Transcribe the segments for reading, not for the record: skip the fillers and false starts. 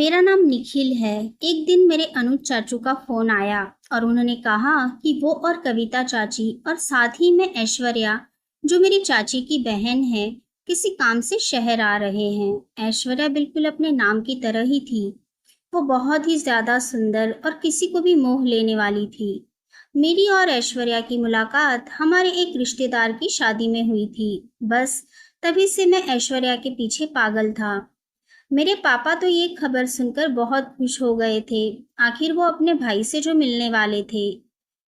मेरा नाम निखिल है। एक दिन मेरे अनुज चाचू का फोन आया और उन्होंने कहा कि वो और कविता चाची और साथ ही में ऐश्वर्या, जो मेरी चाची की बहन है, किसी काम से शहर आ रहे हैं। ऐश्वर्या बिल्कुल अपने नाम की तरह ही थी। वो बहुत ही ज्यादा सुंदर और किसी को भी मोह लेने वाली थी। मेरी और ऐश्वर्या की मुलाकात हमारे एक रिश्तेदार की शादी में हुई थी। बस तभी से मैं ऐश्वर्या के पीछे पागल था। मेरे पापा तो ये खबर सुनकर बहुत खुश हो गए थे। आखिर वो अपने भाई से जो मिलने वाले थे।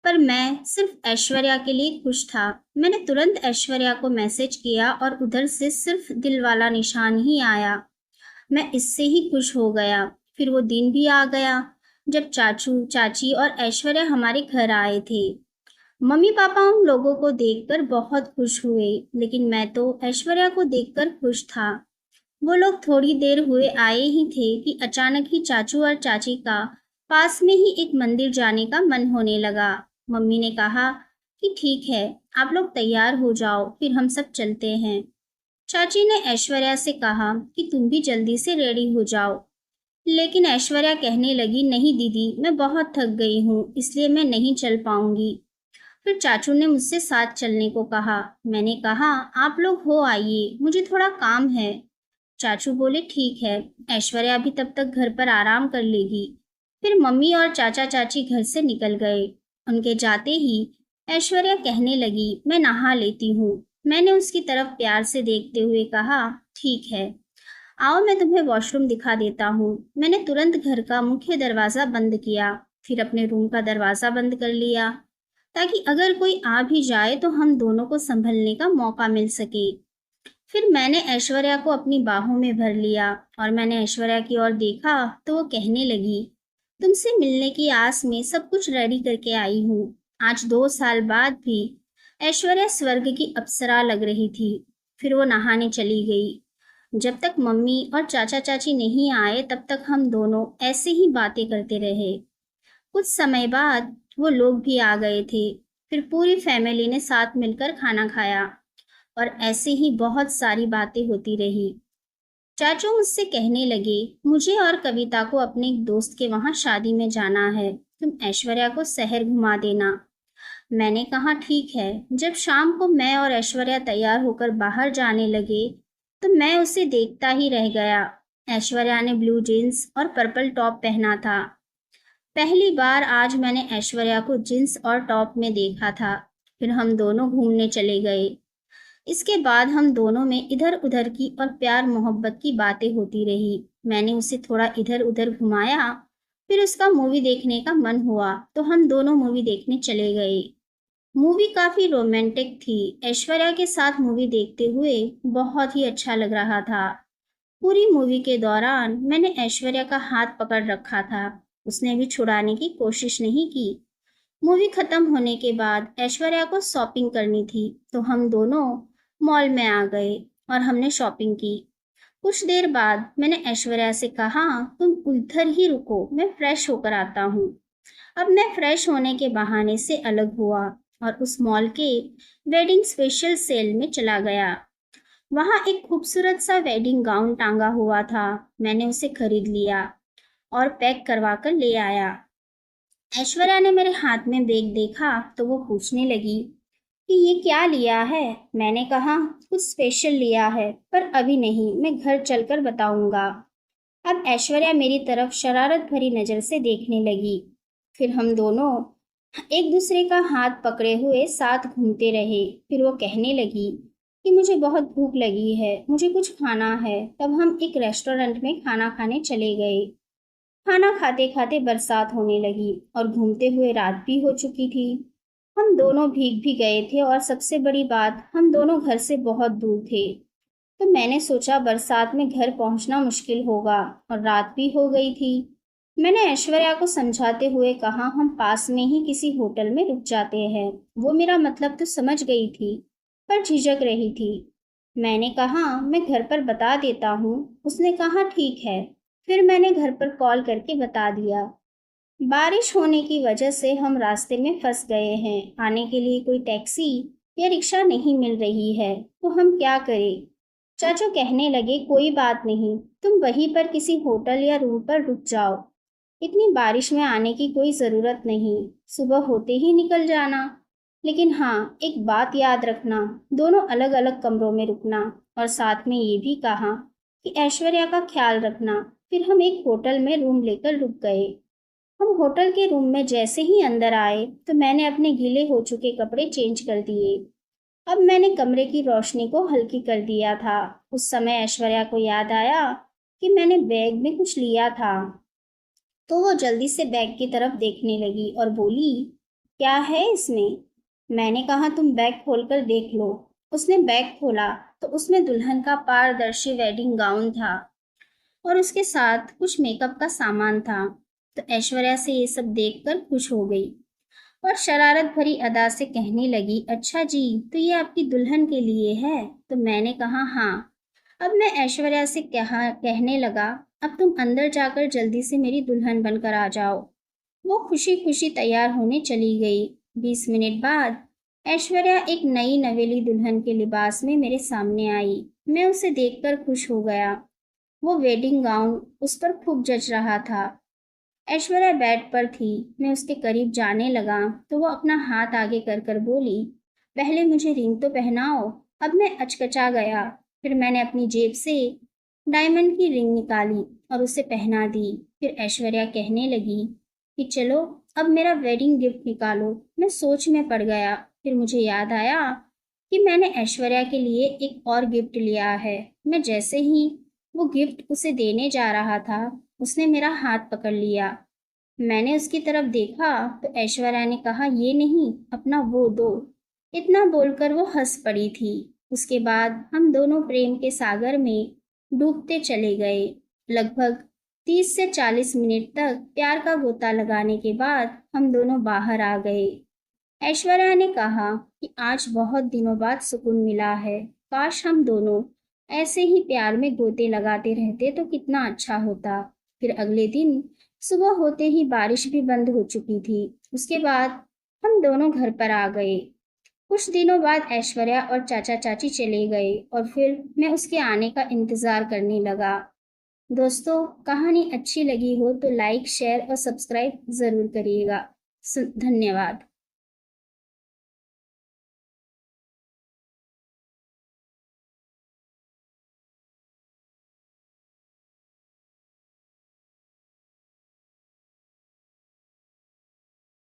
पर मैं सिर्फ ऐश्वर्या के लिए खुश था। मैंने तुरंत ऐश्वर्या को मैसेज किया और उधर से सिर्फ दिल वाला निशान ही आया। मैं इससे ही खुश हो गया। फिर वो दिन भी आ गया जब चाचू चाची और ऐश्वर्या हमारे घर आए थे। मम्मी पापा उन लोगों को देखकर बहुत खुश हुए, लेकिन मैं तो ऐश्वर्या को देखकर खुश था। वो लोग थोड़ी देर हुए आए ही थे कि अचानक ही चाचू और चाची का पास में ही एक मंदिर जाने का मन होने लगा। मम्मी ने कहा कि ठीक है, आप लोग तैयार हो जाओ, फिर हम सब चलते हैं। चाची ने ऐश्वर्या से कहा कि तुम भी जल्दी से रेडी हो जाओ, लेकिन ऐश्वर्या कहने लगी, नहीं दीदी, मैं बहुत थक गई हूँ, इसलिए मैं नहीं चल पाऊंगी। फिर चाचू ने मुझसे साथ चलने को कहा। मैंने कहा, आप लोग हो आइए, मुझे थोड़ा काम है। चाचू बोले, ठीक है, ऐश्वर्या भी तब तक घर पर आराम कर लेगी। फिर मम्मी और चाचा चाची घर से निकल गए। उनके जाते ही ऐश्वर्या कहने लगी, मैं नहा लेती हूँ। मैंने उसकी तरफ प्यार से देखते हुए कहा, ठीक है, आओ मैं तुम्हें वॉशरूम दिखा देता हूँ। मैंने तुरंत घर का मुख्य दरवाजा बंद किया, फिर अपने रूम का दरवाजा बंद कर लिया, ताकि अगर कोई आ भी जाए तो हम दोनों को संभलने का मौका मिल सके। फिर मैंने ऐश्वर्या को अपनी बाहों में भर लिया और मैंने ऐश्वर्या की ओर देखा तो वो कहने लगी, तुमसे मिलने की आस में सब कुछ रेडी करके आई हूँ। आज 2 साल बाद भी ऐश्वर्या स्वर्ग की अप्सरा लग रही थी। फिर वो नहाने चली गई। जब तक मम्मी और चाचा चाची नहीं आए तब तक हम दोनों ऐसे ही बातें करते रहे। कुछ समय बाद वो लोग भी आ गए थे। फिर पूरी फैमिली ने साथ मिलकर खाना खाया और ऐसे ही बहुत सारी बातें होती रही। चाचू मुझसे कहने लगे, मुझे और कविता को अपने एक दोस्त के वहां शादी में जाना है, तुम ऐश्वर्या को शहर घुमा देना। मैंने कहा, ठीक है। जब शाम को मैं और ऐश्वर्या तैयार होकर बाहर जाने लगे तो मैं उसे देखता ही रह गया। ऐश्वर्या ने ब्लू जीन्स और पर्पल टॉप पहना था। पहली बार आज मैंने ऐश्वर्या को जीन्स और टॉप में देखा था। फिर हम दोनों घूमने चले गए। इसके बाद हम दोनों में इधर उधर की और प्यार मोहब्बत की बातें होती रही। मैंने उसे थोड़ा इधर उधर घुमाया। फिर उसका मूवी देखने का मन हुआ तो हम दोनों मूवी देखने चले गए। मूवी काफी रोमांटिक थी। ऐश्वर्या के साथ मूवी देखते हुए बहुत ही अच्छा लग रहा था। पूरी मूवी के दौरान मैंने ऐश्वर्या का हाथ पकड़ रखा था। उसने भी छुड़ाने की कोशिश नहीं की। मूवी खत्म होने के बाद ऐश्वर्या को शॉपिंग करनी थी तो हम दोनों मॉल में आ गए और हमने शॉपिंग की। कुछ देर बाद मैंने ऐश्वर्या से कहा, तुम उधर ही रुको, मैं फ्रेश होकर आता हूँ। अब मैं फ्रेश होने के बहाने से अलग हुआ और उस मॉल के वेडिंग स्पेशल सेल में चला गया। वहां एक खूबसूरत सा वेडिंग गाउन टांगा हुआ था। मैंने उसे खरीद लिया और पैक करवा कर ले आया। ऐश्वर्या ने मेरे हाथ में बैग देखा तो वो पूछने लगी कि ये क्या लिया है। मैंने कहा, कुछ स्पेशल लिया है, पर अभी नहीं, मैं घर चलकर बताऊंगा। अब ऐश्वर्या मेरी तरफ शरारत भरी नजर से देखने लगी। फिर हम दोनों एक दूसरे का हाथ पकड़े हुए साथ घूमते रहे। फिर वो कहने लगी कि मुझे बहुत भूख लगी है, मुझे कुछ खाना है। तब हम एक रेस्टोरेंट में खाना खाने चले गए। खाना खाते खाते बरसात होने लगी और घूमते हुए रात भी हो चुकी थी। हम दोनों भीग भी गए थे और सबसे बड़ी बात, हम दोनों घर से बहुत दूर थे। तो मैंने सोचा बरसात में घर पहुंचना मुश्किल होगा और रात भी हो गई थी। मैंने ऐश्वर्या को समझाते हुए कहा, हम पास में ही किसी होटल में रुक जाते हैं। वो मेरा मतलब तो समझ गई थी, पर झिझक रही थी। मैंने कहा, मैं घर पर बता देता हूँ। उसने कहा, ठीक है। फिर मैंने घर पर कॉल करके बता दिया। बारिश होने की वजह से हम रास्ते में फंस गए हैं। आने के लिए कोई टैक्सी या रिक्शा नहीं मिल रही है, तो हम क्या करें। चाचू कहने लगे, कोई बात नहीं, तुम वहीं पर किसी होटल या रूम पर रुक जाओ। इतनी बारिश में आने की कोई ज़रूरत नहीं, सुबह होते ही निकल जाना। लेकिन हाँ, एक बात याद रखना, दोनों अलग अलग कमरों में रुकना। और साथ में ये भी कहा कि ऐश्वर्या का ख्याल रखना। फिर हम एक होटल में रूम लेकर रुक गए। हम होटल के रूम में जैसे ही अंदर आए तो मैंने अपने गीले हो चुके कपड़े चेंज कर दिए। अब मैंने कमरे की रोशनी को हल्की कर दिया था। उस समय ऐश्वर्या को याद आया कि मैंने बैग में कुछ लिया था, तो वो जल्दी से बैग की तरफ देखने लगी और बोली, क्या है इसमें? मैंने कहा, तुम बैग खोलकर देख लो। उसने बैग खोला तो उसमें दुल्हन का पारदर्शी वेडिंग गाउन था और उसके साथ कुछ मेकअप का सामान था। तो ऐश्वर्या से ये सब देखकर खुश हो गई और शरारत भरी अदा से कहने लगी, अच्छा जी, तो ये आपकी दुल्हन के लिए है? तो मैंने कहा, हाँ। अब मैं ऐश्वर्या से कहने लगा, अब तुम अंदर जाकर जल्दी से मेरी दुल्हन बनकर आ जाओ। वो खुशी खुशी तैयार होने चली गई। 20 मिनट बाद ऐश्वर्या एक नई नवेली दुल्हन के लिबास में मेरे सामने आई। मैं उसे देखकर खुश हो गया। वो वेडिंग गाउन उस पर खूब जच रहा था। ऐश्वर्या बेड पर थी। मैं उसके करीब जाने लगा तो वो अपना हाथ आगे कर कर बोली, पहले मुझे रिंग तो पहनाओ। अब मैं अचकचा गया। फिर मैंने अपनी जेब से डायमंड की रिंग निकाली और उसे पहना दी। फिर ऐश्वर्या कहने लगी कि चलो अब मेरा वेडिंग गिफ्ट निकालो। मैं सोच में पड़ गया। फिर मुझे याद आया कि मैंने ऐश्वर्या के लिए एक और गिफ्ट लिया है। मैं जैसे ही वो गिफ्ट उसे देने जा रहा था, उसने मेरा हाथ पकड़ लिया। मैंने उसकी तरफ देखा तो ऐश्वर्या ने कहा, ये नहीं, अपना वो दो। इतना बोलकर वो हंस पड़ी थी। उसके बाद हम दोनों प्रेम के सागर में डूबते चले गए। लगभग 30 से 40 मिनट तक प्यार का गोता लगाने के बाद हम दोनों बाहर आ गए। ऐश्वर्या ने कहा कि आज बहुत दिनों बाद सुकून मिला है। काश हम दोनों ऐसे ही प्यार में गोते लगाते रहते तो कितना अच्छा होता। फिर अगले दिन सुबह होते ही बारिश भी बंद हो चुकी थी। उसके बाद हम दोनों घर पर आ गए। कुछ दिनों बाद ऐश्वर्या और चाचा चाची चले गए और फिर मैं उसके आने का इंतजार करने लगा। दोस्तों, कहानी अच्छी लगी हो तो लाइक, शेयर और सब्सक्राइब जरूर करिएगा। धन्यवाद।